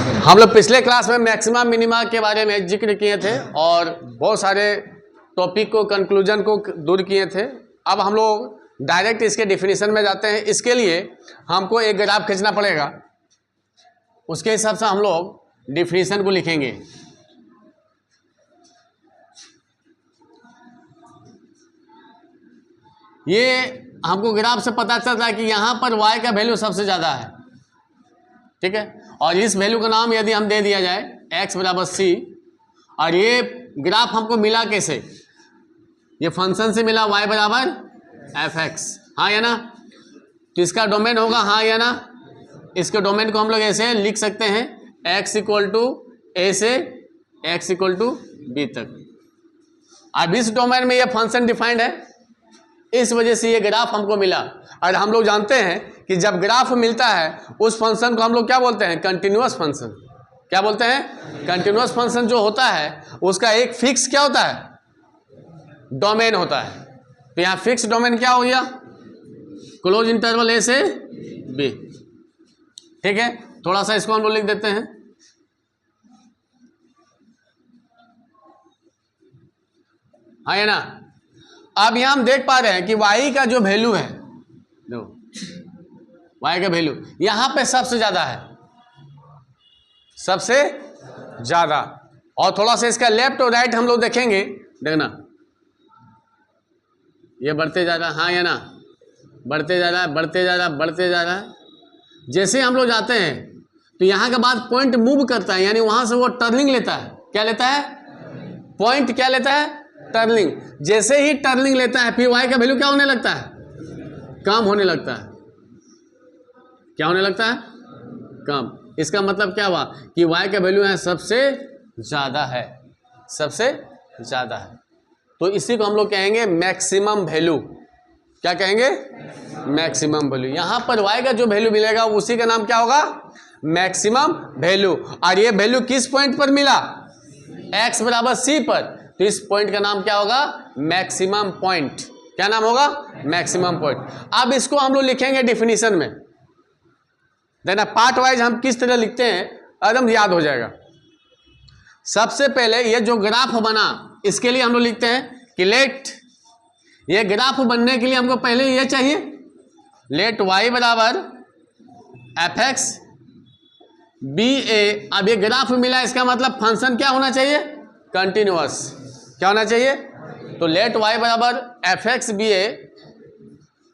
हम लोग पिछले क्लास में मैक्सिमा मिनिमा के बारे में जिक्र किए थे और बहुत सारे टॉपिक को कंक्लूजन को दूर किए थे। अब हम लोग डायरेक्ट इसके डिफिनीशन में जाते हैं। इसके लिए हमको एक ग्राफ खींचना पड़ेगा, उसके हिसाब से हम लोग डिफिनीशन को लिखेंगे। ये हमको ग्राफ से पता चलता है कि यहाँ पर y का वैल्यू सबसे ज़्यादा है, ठीक है। और इस वैल्यू का नाम यदि हम दे दिया जाए x बराबर c, और ये ग्राफ हमको मिला कैसे, ये फंक्शन से मिला y बराबर fx, हाँ या ना। तो इसका डोमेन होगा हाँ या ना। इसके डोमेन को हम लोग ऐसे लिख सकते हैं x इक्वल टू a से x इक्वल टू b तक। अब इस डोमेन में ये फंक्शन डिफाइंड है, इस वजह से ये ग्राफ हमको मिला। और हम लोग जानते हैं कि जब ग्राफ मिलता है उस फंक्शन को हम लोग क्या बोलते हैं, कंटिन्यूअस फंक्शन। क्या बोलते हैं, कंटिन्यूअस फंक्शन जो होता है उसका एक फिक्स क्या होता है, डोमेन होता है। तो यहाँ फिक्स डोमेन क्या हो गया, क्लोज इंटरवल ए से बी, ठीक है। थोड़ा सा इसको हम लोग लिख देते हैं, हाँ या ना। अब यहाँ हम देख पा रहे हैं कि y का जो वैल्यू है, देखो y का वैल्यू यहाँ पे सबसे ज्यादा है, सबसे ज्यादा। और थोड़ा सा इसका लेफ्ट और राइट हम लोग देखेंगे, देखना ये बढ़ते जा रहा है, हाँ या ना, बढ़ते जा रहा है, बढ़ते जा रहा है, बढ़ते जा रहा है। जैसे हम लोग जाते हैं तो यहाँ के बाद पॉइंट मूव करता है, यानी वहां से वो टर्निंग लेता है। क्या लेता है, पॉइंट क्या लेता है, टर्निंग। जैसे ही टर्निंग लेता है फिर y का वैल्यू क्या होने लगता है, कम होने लगता है। क्या होने लगता है, कम। इसका मतलब क्या हुआ कि y का वैल्यू है सबसे ज्यादा है, सबसे ज्यादा है। तो इसी को हम लोग कहेंगे मैक्सिमम वैल्यू। क्या कहेंगे, मैक्सिमम वैल्यू। यहां पर y का जो वैल्यू मिलेगा उसी का नाम क्या होगा, मैक्सिमम वैल्यू। और ये वैल्यू किस पॉइंट पर मिला, x बराबर c पर। तो इस पॉइंट का नाम क्या होगा, मैक्सिमम पॉइंट। क्या नाम होगा, मैक्सिमम पॉइंट। अब इसको हम लोग लिखेंगे डिफिनीशन में, देखना पार्ट वाइज हम किस तरह लिखते हैं एकदम याद हो जाएगा। सबसे पहले ये जो ग्राफ बना इसके लिए हम लोग लिखते हैं कि लेट, ये ग्राफ बनने के लिए हमको पहले ये चाहिए, लेट y बराबर fx बी ए। अब ये ग्राफ मिला, इसका मतलब फंक्शन क्या होना चाहिए, कंटिन्यूअस। क्या होना चाहिए, तो लेट y बराबर fx be a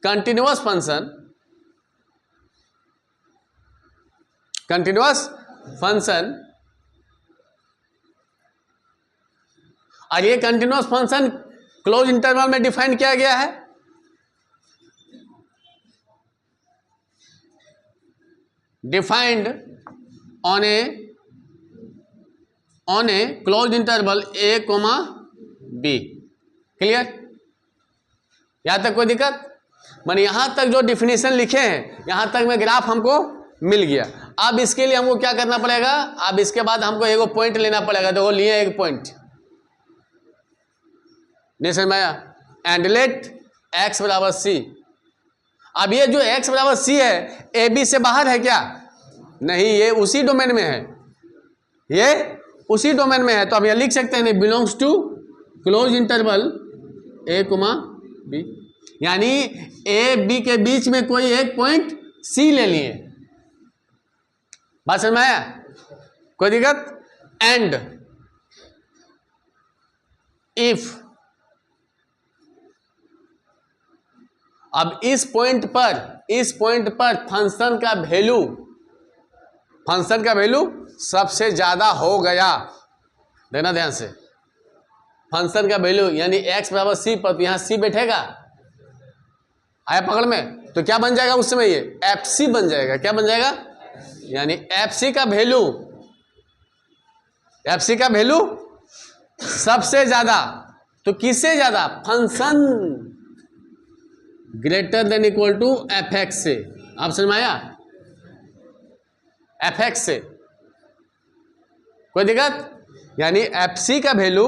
continuous function, continuous function. और ये कंटिन्यूअस फंक्शन क्लोज इंटरवल में डिफाइन किया गया है। Defined on a close interval a, b। Clear, यहां तक कोई दिक्कत, माने यहां तक जो डिफिनीशन लिखे हैं यहां तक में ग्राफ हमको मिल गया। अब इसके लिए हमको क्या करना पड़ेगा, अब इसके बाद हमको एक पॉइंट लेना पड़ेगा। देखो लिए एक पॉइंट, नहीं समझ में आया, एंड लेट x बराबर c। अब ये जो x बराबर c है ए बी से बाहर है क्या, नहीं, ये उसी डोमेन में है, ये उसी डोमेन में है। तो अब ये लिख सकते हैं belongs to close interval a, b, यानी ए बी के बीच में कोई एक पॉइंट c ले लिए। बात समझ में आया, कोई दिक्कत। एंड इफ, अब इस पॉइंट पर फंक्शन का वैल्यू सबसे ज्यादा हो गया, देखना ध्यान से, फंक्शन का वैल्यू यानी x बराबर c पर, यहां c बैठेगा, आया पकड़ में, तो क्या बन जाएगा उस समय, ये fc बन जाएगा। क्या बन जाएगा, यानी fc का वैल्यू सबसे ज्यादा। तो किससे ज्यादा, function greater than equal to fx से। आप समझ में आया, fx से, कोई दिक्कत, यानी fc का वैल्यू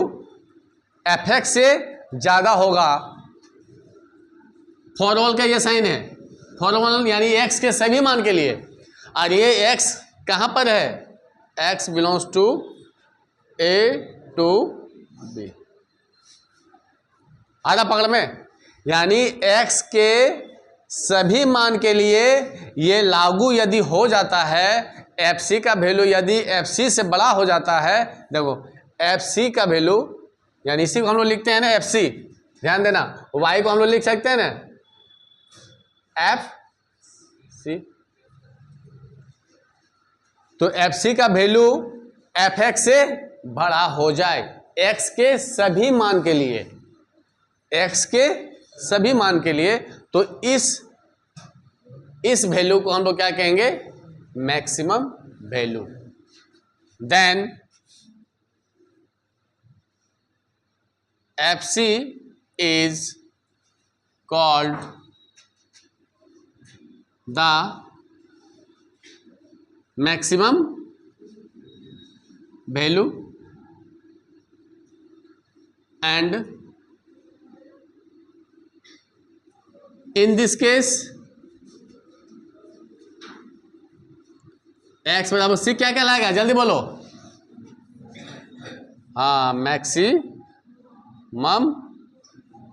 fx से ज्यादा होगा। फॉर ऑल का ये साइन है, फॉर ऑल यानी x के सभी मान के लिए। और ये x कहां पर है, x belongs to a to b। आधा पकड़ में, यानी x के सभी मान के लिए ये लागू यदि हो जाता है, fc का वैल्यू यदि fc से बड़ा हो जाता है, देखो fc का वैल्यू, यानी इसी को हम लोग लिखते हैं ना fc, ध्यान देना, y को हम लोग लिख सकते हैं ना fc, तो fc का वैल्यू fx से बड़ा हो जाए x के सभी मान के लिए, x के सभी मान के लिए, तो इस वैल्यू को हम लोग क्या कहेंगे, maximum value. Then fc is called the maximum value and in this case x बराबर c क्या कहलाएगा, जल्दी बोलो। हाँ, मैक्सिमम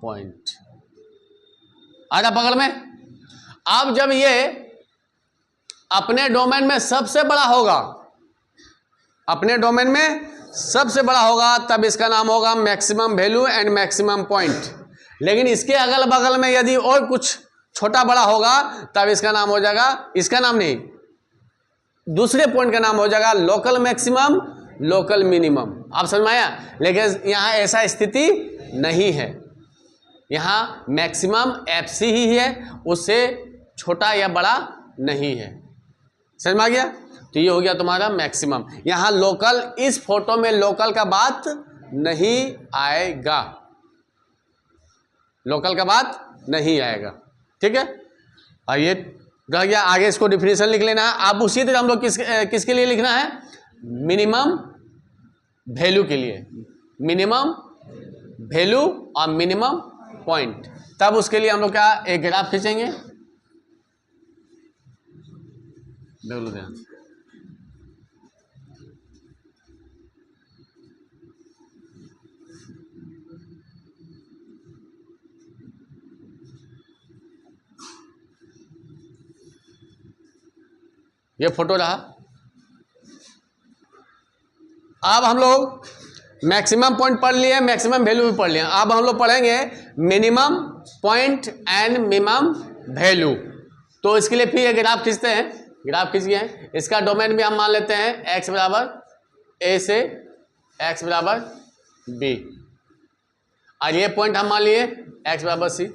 पॉइंट। आधा पकड़ में। अब जब ये अपने डोमेन में सबसे बड़ा होगा, अपने डोमेन में सबसे बड़ा होगा, तब इसका नाम होगा maximum value and maximum point. लेकिन इसके अगल बगल में यदि और कुछ छोटा बड़ा होगा, तब इसका नाम हो जाएगा, इसका नाम नहीं, दूसरे पॉइंट का नाम हो जाएगा लोकल मैक्सिमम, लोकल मिनिमम। आप समझ में आया? लेकिन यहाँ ऐसा स्थिति नहीं है, यहाँ मैक्सिमम एफसी ही है, उससे छोटा या बड़ा नहीं है। समझ में आ गया? तो ये हो गया तुम्हारा मैक्सिमम। यहाँ लोकल, इस फोटो में लोकल का बात नहीं आएगा, लोकल का बात नहीं आएगा, ठीक है। और ये रह गया, आगे इसको डिफिनेशन लिख लेना है। अब उसी तरह हम लोग किसके लिए लिखना है, मिनिमम वैल्यू के लिए, मिनिमम वैल्यू और मिनिमम पॉइंट। तब उसके लिए हम लोग क्या, एक ग्राफ खींचेंगे, देख लो ध्यान। ये फोटो रहा। अब हम लोग मैक्सिमम पॉइंट पढ़ लिए, मैक्सिमम वैल्यू भी पढ़ लिया। अब हम लोग पढ़ेंगे minimum point and minimum value. तो इसके लिए फिर एक ग्राफ खींचते हैं, ग्राफ खींच गए। इसका डोमेन भी हम मान लेते हैं x बराबर a से x बराबर b, और ये पॉइंट हम मान लिए x बराबर c।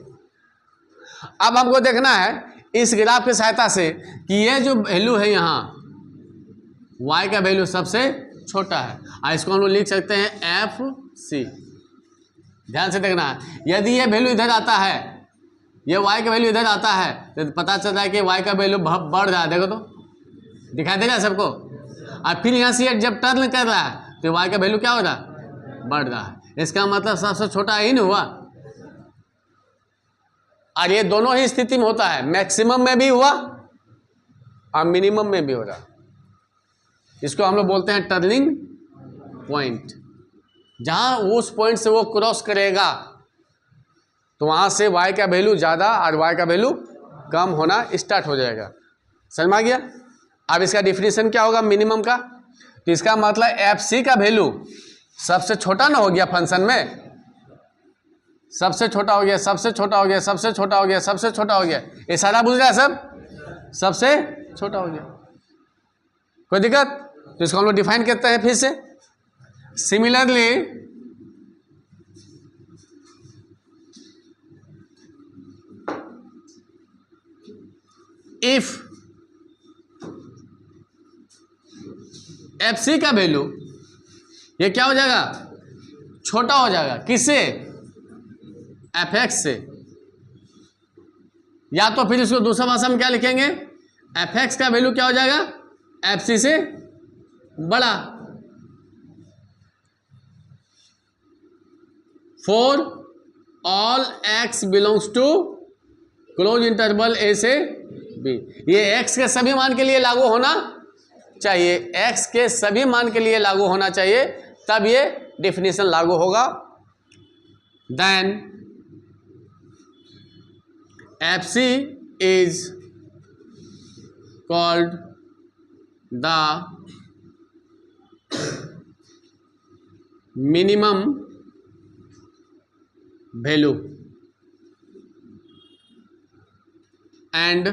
अब हमको देखना है इस ग्राफ की सहायता से कि ये जो वैल्यू है यहाँ y का वैल्यू सबसे छोटा है, और इसको हम लोग लिख सकते हैं एफ सी। ध्यान से देखना है, यदि ये वैल्यू इधर आता है, ये y का वैल्यू इधर आता है, तो पता चलता है कि y का वैल्यू बढ़ रहा है। देखो तो दिखाई दे रहा है सबको। और फिर यहाँ से जब टर्न कर रहा है तो y का वैल्यू क्या हो रहा है, बढ़ रहा है। इसका मतलब सबसे छोटा ही नहीं हुआ। और ये दोनों ही स्थिति में होता है, मैक्सिमम में भी हुआ और मिनिमम में भी हो रहा। इसको हम लोग बोलते हैं टर्निंग पॉइंट। जहां उस पॉइंट से वो क्रॉस करेगा तो वहां से y का वैल्यू ज़्यादा और y का वैल्यू कम होना स्टार्ट हो जाएगा। समझ में आ गया? अब इसका डिफिनीशन क्या होगा मिनिमम का, तो इसका मतलब एफ सी का वैल्यू सबसे छोटा ना हो गया फंक्शन में, सबसे छोटा हो गया, सबसे छोटा हो गया, सबसे छोटा हो गया, सबसे छोटा हो गया। ये सारा बुझ रहा है सब, सबसे छोटा हो गया। कोई दिक्कत? तो इसको हम लोग डिफाइन करते हैं फिर से। सिमिलरली इफ एफ सी का वैल्यू ये क्या हो जाएगा, छोटा हो जाएगा, किससे, एफ एक्स से। या तो फिर इसको दूसरा भाषा में क्या लिखेंगे, एफ एक्स का वैल्यू क्या हो जाएगा, एफ सी से बड़ा। For all x belongs to close interval a से बी। ये एक्स के सभी मान के लिए लागू होना चाहिए, x के सभी मान के लिए लागू होना चाहिए, तब ये डिफिनीशन लागू होगा। Then FC is called the minimum value and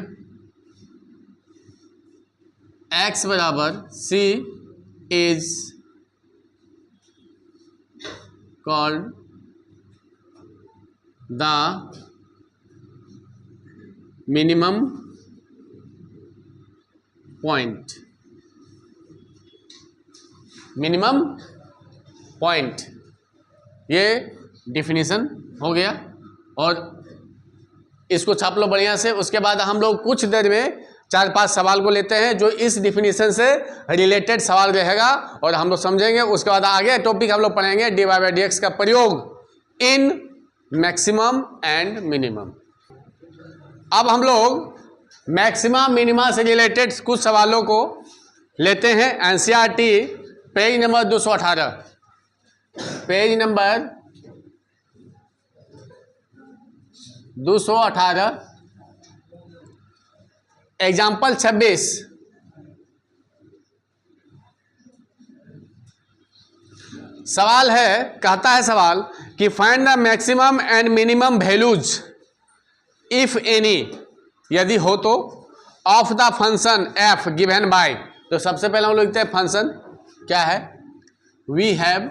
x बराबर C is called the minimum point. Minimum point, ये डिफिनीशन हो गया और इसको छाप लो बढ़िया से। उसके बाद हम लोग कुछ देर में 4-5 सवाल को लेते हैं जो इस डिफिनीशन से रिलेटेड सवाल रहेगा और हम लोग समझेंगे। उसके बाद आगे टॉपिक हम लोग पढ़ेंगे dy by dx का प्रयोग इन मैक्सिमम एंड मिनिमम। अब हम लोग मैक्सिमम मिनिमा से रिलेटेड कुछ सवालों को लेते हैं। NCERT page number 218, page number 218, example 26। सवाल है, कहता है सवाल कि find the maximum and minimum values if any, यदि हो तो, of the function F given by. तो सबसे पहले हम लोग लिखते हैं फंक्शन क्या है, वी हैव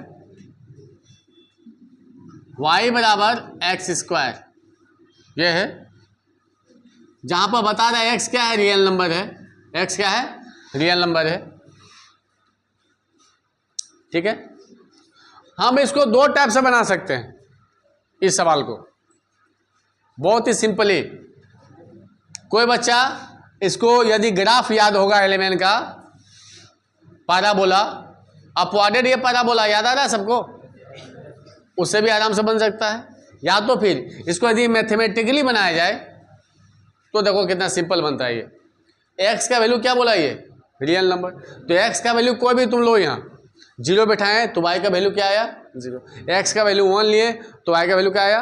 y बराबर एक्स स्क्वायर, ये है। जहां पर बता रहा है x क्या है, रियल नंबर है, x क्या है, रियल नंबर है, ठीक है। हम इसको दो टाइप से बना सकते हैं इस सवाल को, बहुत ही सिंपली। कोई बच्चा इसको यदि ग्राफ याद होगा एलिमेंट का, पैराबोला, अपवार्डेड ये पैराबोला याद आ रहा है सबको, उससे भी आराम से बन सकता है। या तो फिर इसको यदि मैथमेटिकली बनाया जाए तो देखो कितना सिंपल बनता है ये। एक्स का वैल्यू क्या बोला, ये रियल नंबर, तो एक्स का वैल्यू कोई भी तुम लो यहाँ 0 बैठाएं तो y का वैल्यू क्या आया, 0। एक्स का वैल्यू 1 लिए तो y का वैल्यू क्या आया,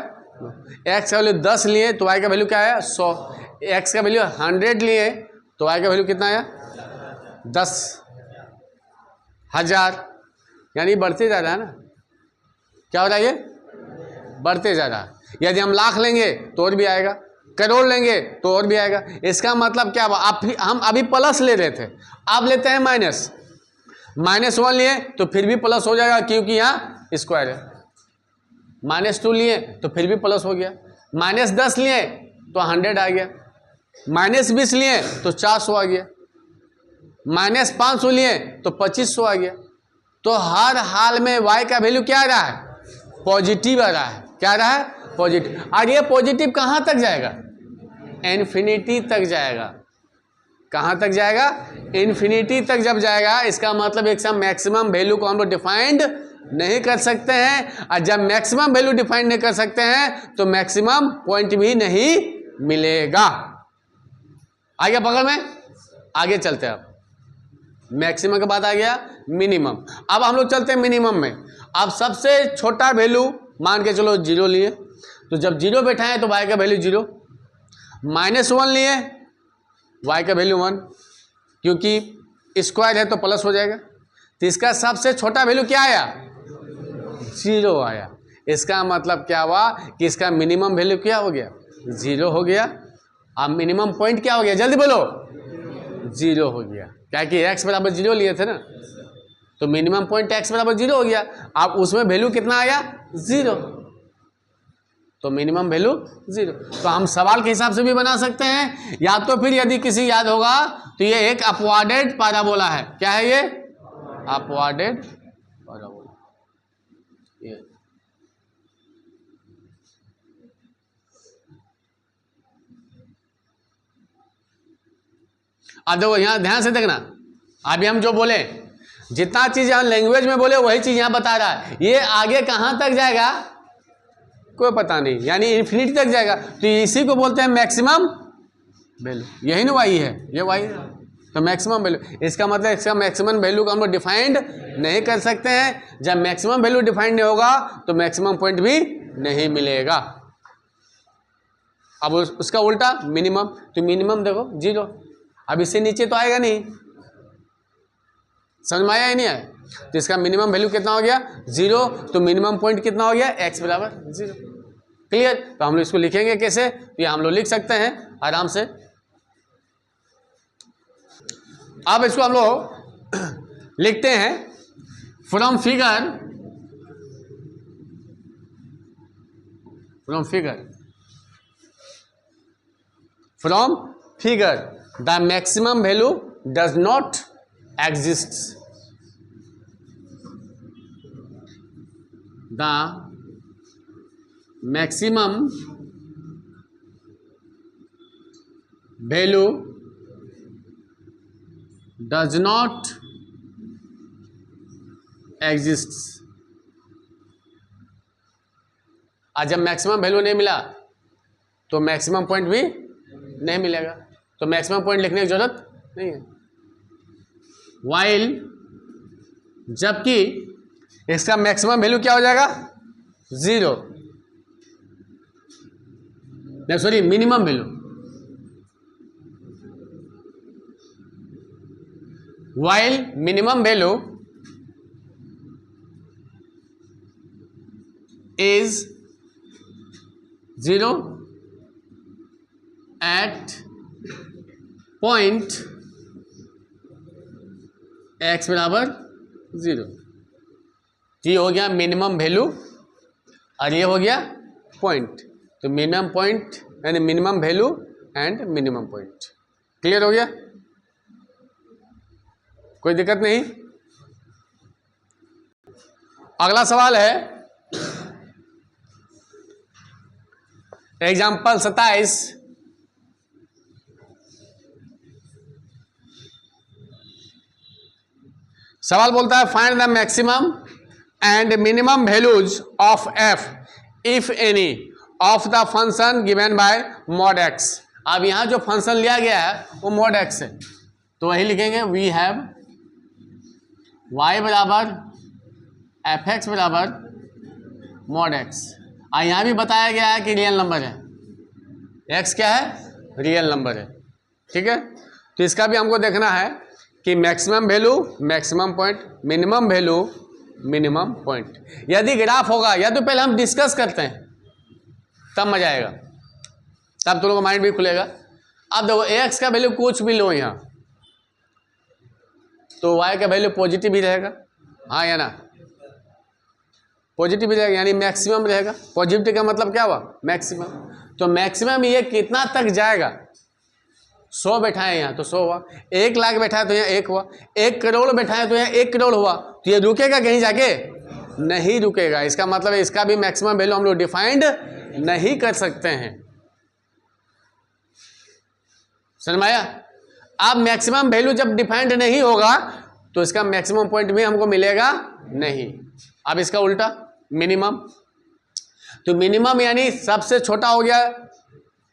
एक्स का वैल्यू 10 लिए तो y का वैल्यू क्या आया, 100। एक्स का वैल्यू 100 लिए तो y का वैल्यू कितना आया, 10,000। यानी बढ़ते जा रहा है ना, क्या हो रहा है, ये बढ़ते जा रहा है। यदि हम लाख लेंगे तो और भी आएगा, करोड़ लेंगे तो और भी आएगा। इसका मतलब क्या हुआ, हम अभी प्लस ले रहे थे, अब लेते हैं माइनस। -1 लिए तो फिर भी प्लस हो जाएगा क्योंकि यहाँ स्क्वायर है। -2 लिए तो फिर भी प्लस हो गया। -10 लिए तो 100 आ गया। -20 लिए तो 400 आ गया। -500 लिए तो 2500 आ गया। तो हर हाल में y का वैल्यू क्या आ रहा है, पॉजिटिव आ रहा है। क्या आ रहा है, पॉजिटिव। और ये पॉजिटिव कहाँ तक जाएगा, इन्फिनिटी तक जाएगा। कहाँ तक जाएगा, इन्फिनिटी तक जब जाएगा, इसका मतलब एक मैक्सिमम वैल्यू को हम लोग डिफाइंड नहीं कर सकते हैं। और जब मैक्सिमम वैल्यू डिफाइंड नहीं कर सकते हैं तो मैक्सिमम पॉइंट भी नहीं मिलेगा। आगे बगल में आगे चलते हैं। अब मैक्सिमम के बाद आ गया मिनिमम। अब हम लोग चलते हैं मिनिमम में। अब सबसे छोटा वैल्यू मान के चलो 0 लिए, तो जब 0 बैठाएं तो y का वैल्यू 0। -1 लिए y का वैल्यू 1, क्योंकि स्क्वायर है तो प्लस हो जाएगा। तो इसका सबसे छोटा वैल्यू क्या आया, 0 आया। इसका मतलब क्या हुआ कि इसका मिनिमम वैल्यू क्या हो गया, 0 हो गया। अब मिनिमम पॉइंट क्या हो गया, जल्दी बोलो, 0 हो गया। क्या कि x बराबर 0 लिए थे ना, तो मिनिमम पॉइंट x बराबर 0 हो गया। अब उसमें वैल्यू कितना आया, 0, तो मिनिमम वैल्यू 0। तो हम सवाल के हिसाब से भी बना सकते हैं, या तो फिर यदि किसी याद होगा तो ये एक अपवार्डेड पैराबोला है। क्या है ये, अपवार्डेड पैराबोला। ये अब देखो यहाँ ध्यान से देखना, अभी हम जो बोले, जितना चीज यहाँ लैंग्वेज में बोले वही चीज यहाँ बता रहा है। ये आगे कहाँ तक जाएगा कोई पता नहीं, यानी इन्फिनिटी तक जाएगा। तो इसी को बोलते हैं मैक्सिमम वैल्यू। यही ना वाई है, ये वाई है। तो मैक्सिमम वैल्यू, इसका मतलब इसका मैक्सिमम वैल्यू को हम लोग डिफाइंड नहीं कर सकते हैं। जब मैक्सिमम वैल्यू डिफाइंड नहीं होगा तो मैक्सिमम पॉइंट भी नहीं मिलेगा। अब उसका उल्टा मिनिमम, तो मिनिमम देखो 0, अब इससे नीचे तो आएगा नहीं, समझ में आया ही नहीं आया? तो इसका मिनिमम वैल्यू कितना हो गया 0, तो मिनिमम पॉइंट कितना हो गया x बराबर 0। क्लियर? तो हम लोग इसको लिखेंगे कैसे? तो ये हम लोग लिख सकते हैं आराम से। अब इसको हम लोग लिखते हैं from figure the maximum value does not exist, the maximum value does not exist। आज जब मैक्सिमम वैल्यू नहीं मिला तो मैक्सिमम पॉइंट भी नहीं मिलेगा, तो मैक्सिमम पॉइंट लिखने की जरूरत नहीं है। वाइल, जबकि इसका मैक्सिमम वैल्यू क्या हो जाएगा 0, नहीं sorry minimum value, while minimum value is 0 at point x बराबर 0। ये हो गया मिनिमम वैल्यू और ये हो गया पॉइंट, तो मिनिमम पॉइंट यानी minimum value and minimum point. Clear हो गया? कोई दिक्कत नहीं। अगला सवाल है एग्जाम्पल 27। सवाल बोलता है find the maximum and minimum values of f if any of the function given by mod x। अब यहां जो फंक्शन लिया गया है वो मॉड x है, तो वही लिखेंगे वी हैव y बराबर एफ एक्स बराबर मॉड x। और यहाँ भी बताया गया है कि रियल नंबर है, x क्या है रियल नंबर है। ठीक है, तो इसका भी हमको देखना है कि maximum value maximum point, minimum value minimum point. यदि ग्राफ होगा या तो पहले हम डिस्कस करते हैं तब मजा आएगा, तब तुम लोगों का माइंड भी खुलेगा। अब देखो x का वैल्यू कुछ भी लो यहाँ, तो y का वैल्यू पॉजिटिव ही रहेगा, हाँ या ना? पॉजिटिव ही रहेगा यानी मैक्सिमम रहेगा। पॉजिटिव का मतलब क्या हुआ मैक्सिमम, तो मैक्सिमम ये कितना तक जाएगा 100 बैठाए यहाँ तो 100 हुआ, 1 लाख बैठाए तो यहाँ 1 हुआ, 1 करोड़ बैठाए तो यहाँ 1 करोड़ हुआ, तो ये रुकेगा कहीं जाके नहीं रुकेगा। इसका मतलब है इसका भी मैक्सिमम वैल्यू हम लोग डिफाइंड नहीं कर सकते हैं। समझ में आया? अब मैक्सिमम वैल्यू जब डिफाइंड नहीं होगा तो इसका मैक्सिमम पॉइंट भी हमको मिलेगा नहीं। अब इसका उल्टा मिनिमम, तो मिनिमम यानी सबसे छोटा हो गया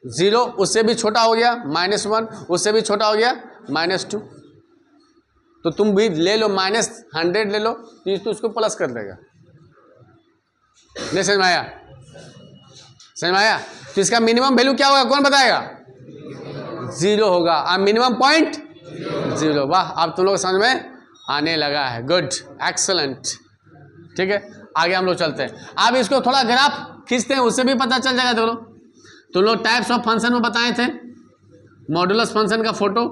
0, उससे भी छोटा हो गया -1, उससे भी छोटा हो गया -2, तो तुम भी ले लो -100 ले लो तो उसको प्लस कर देगा। नहीं समझ में आया? समझ में आया? तो इसका मिनिमम वैल्यू क्या होगा कौन बताएगा? 0 होगा। अब मिनिमम पॉइंट 0। वाह, अब तुम लोग समझ में आने लगा है, गुड एक्सलेंट। ठीक है, आगे हम लोग चलते हैं। अब इसको थोड़ा ग्राफ खींचते हैं, उससे भी पता चल जाएगा। तुम लोग टाइप्स ऑफ फंक्शन में बताए थे मॉडुलस फंक्शन का फोटो,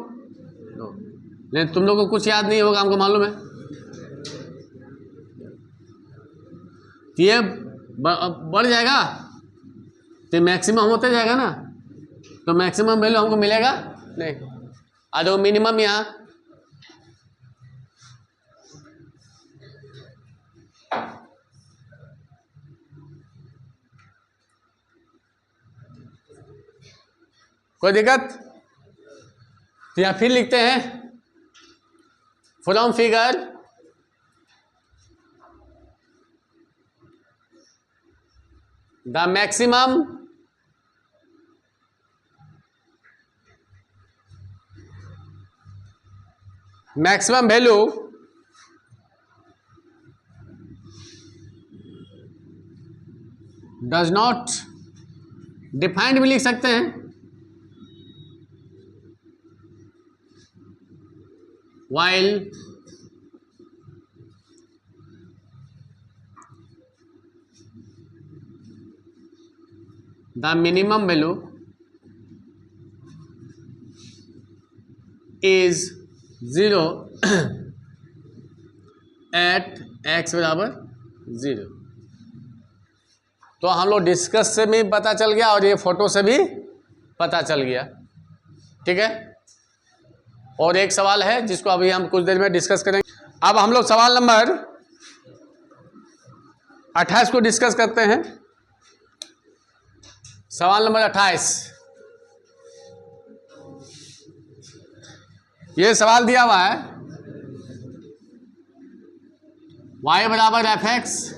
लेकिन तुम लोग को कुछ याद नहीं होगा, हमको मालूम है। ये बढ़ जाएगा तो मैक्सिमम होते जाएगा ना, तो मैक्सिमम वैल्यू हमको मिलेगा नहीं। आ जाओ मिनिमम यहाँ, कोई दिक्कत? तो यहाँ फिर लिखते हैं from figure the maximum maximum value does not, defined भी लिख सकते हैं, while the minimum value is 0 at x बराबर 0। तो हम लोग डिस्कस से भी पता चल गया और ये फोटो से भी पता चल गया, ठीक है। और एक सवाल है जिसको अभी हम कुछ देर में डिस्कस करेंगे। अब हम लोग सवाल नंबर 28 को डिस्कस करते हैं। सवाल नंबर 28, ये सवाल दिया हुआ है y बराबर fx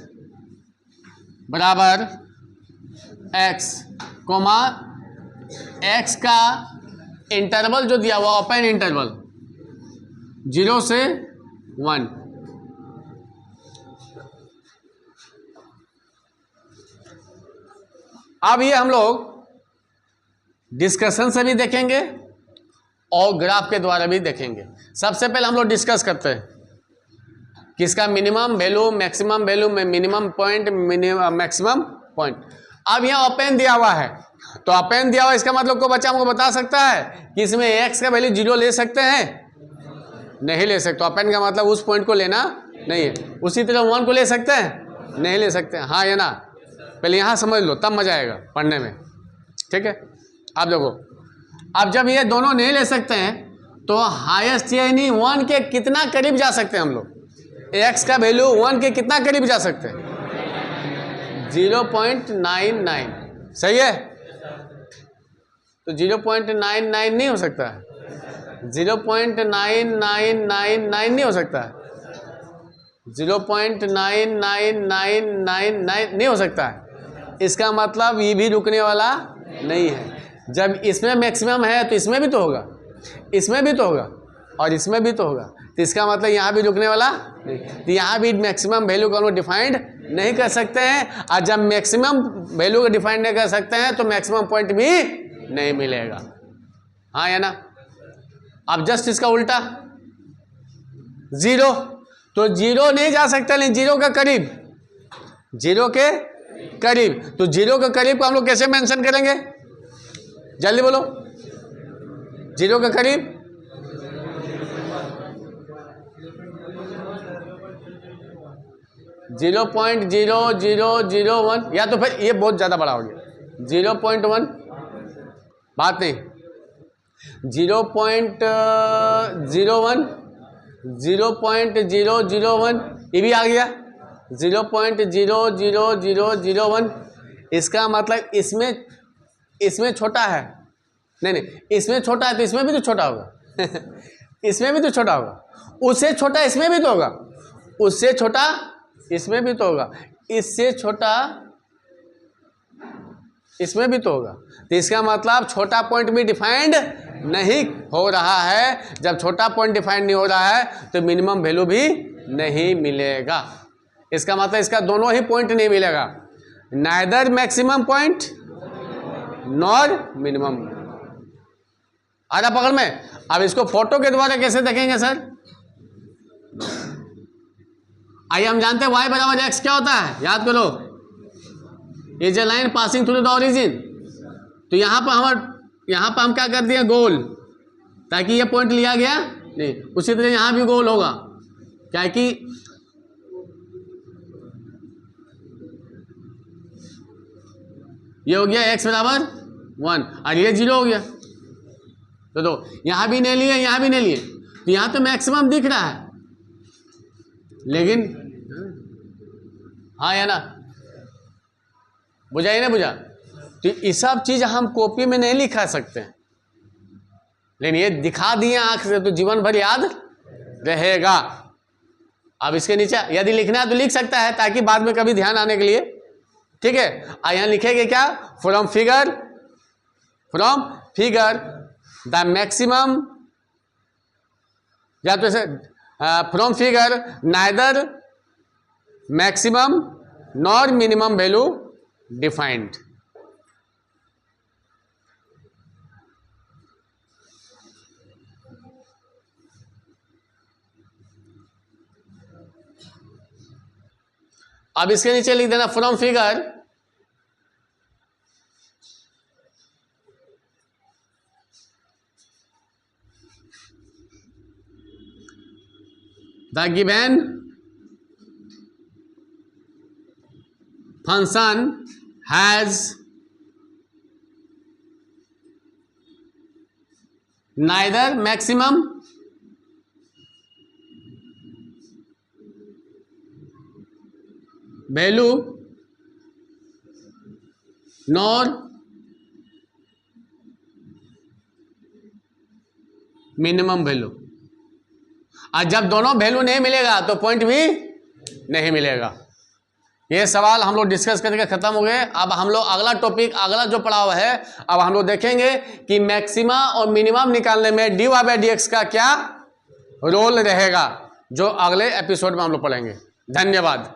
बराबर x कोमा x का इंटरवल जो दिया हुआ ओपन इंटरवल 0 से 1। अब ये हम लोग डिस्कशन से भी देखेंगे और ग्राफ के द्वारा भी देखेंगे। सबसे पहले हम लोग डिस्कस करते हैं किसका मिनिमम वैल्यू, मैक्सिमम वैल्यू में मिनिमम पॉइंट, मैक्सिमम पॉइंट। अब यहाँ ओपन दिया हुआ है, तो ओपन दिया हुआ इसका मतलब को बच्चा हमको बता सकता है कि इसमें x का वैल्यू 0 ले सकते हैं? नहीं ले सकते। ओपन का मतलब उस पॉइंट को लेना नहीं है। उसी तरह 1 को ले सकते हैं? नहीं ले सकते। हाँ या ना? पहले यहाँ समझ लो तब मजा आएगा पढ़ने में, ठीक है। आप देखो, अब जब ये दोनों नहीं ले सकते हैं तो हाईएस्ट यानी 1 के कितना करीब जा सकते हैं हम लोग? x का वैल्यू 1 के कितना करीब जा सकते हैं? 0.99। सही है? तो 0.99 नहीं हो सकता है, 0.9999 नहीं हो सकता है, 0.99999 नहीं हो सकता है। इसका मतलब ये भी रुकने वाला नहीं है। जब इसमें मैक्सिमम है तो इसमें भी तो होगा, इसमें भी तो होगा और इसमें भी तो होगा, तो इसका मतलब यहाँ भी रुकने वाला नहीं। तो यहाँ भी मैक्सिमम वैल्यू को हम लोग डिफाइंड नहीं कर सकते हैं, और जब मैक्सिमम वैल्यू को डिफाइंड नहीं कर सकते हैं तो मैक्सिमम पॉइंट भी नहीं मिलेगा। हाँ या ना? अब जस्ट इसका उल्टा 0, तो 0 नहीं जा सकता, लेकिन 0 के करीब, 0 के करीब। तो 0 के करीब को हम लोग कैसे मेंशन करेंगे? जल्दी बोलो। 0 के करीब 0.0001, या तो फिर ये बहुत ज़्यादा बड़ा हो गया 0.1, बात नहीं, 0.01, 0.001, ये भी आ गया 0.00001। इसका मतलब इसमें छोटा है, नहीं इसमें छोटा है तो इसमें भी तो छोटा होगा इसमें भी तो छोटा होगा, उससे छोटा इसमें भी तो होगा, उससे छोटा इसमें भी तो होगा, इससे छोटा इसमें भी तो होगा। तो इसका मतलब छोटा पॉइंट भी डिफाइंड नहीं हो रहा है। जब छोटा पॉइंट डिफाइंड नहीं हो रहा है तो मिनिमम वैल्यू भी नहीं मिलेगा। इसका मतलब इसका दोनों ही पॉइंट नहीं मिलेगा, neither maximum point nor minimum. आधा पकड़ में। अब इसको फोटो के द्वारा कैसे देखेंगे सर? आइए हम जानते हैं y बराबर x क्या होता है, याद करो। Is a line passing through the origin. तो यहाँ पर हम क्या कर दिए? गोल, ताकि ये पॉइंट लिया गया नहीं। उसी तरह यहाँ भी गोल होगा, क्या कि ये हो गया x बराबर 1 और ये 0 हो गया। तो दो यहाँ भी नहीं लिए, यहाँ भी नहीं लिए, तो यहाँ तो मैक्सिमम दिख रहा है, लेकिन हाँ या ना? बुझा ही ना बुझा? तो ये सब चीज़ हम कॉपी में नहीं लिखा सकते हैं, लेकिन ये दिखा दिए आंख से तो जीवन भर याद रहेगा। अब इसके नीचे यदि लिखना है तो लिख सकता है, ताकि बाद में कभी ध्यान आने के लिए, ठीक है। और यहाँ लिखेंगे क्या? फ्रॉम फिगर द मैक्सिमम या तो ऐसे from figure neither maximum nor minimum value defined. अब इसके नीचे लिख देना from figure the given function has neither maximum value nor minimum value. और जब दोनों वैल्यू नहीं मिलेगा तो पॉइंट भी नहीं मिलेगा। ये सवाल हम लोग डिस्कस करके खत्म हो गए। अब हम लोग अगला टॉपिक, अगला जो पढ़ा हुआ है, अब हम लोग देखेंगे कि मैक्सिमा और मिनिमम निकालने में dy/dx का क्या रोल रहेगा, जो अगले एपिसोड में हम लोग पढ़ेंगे। धन्यवाद।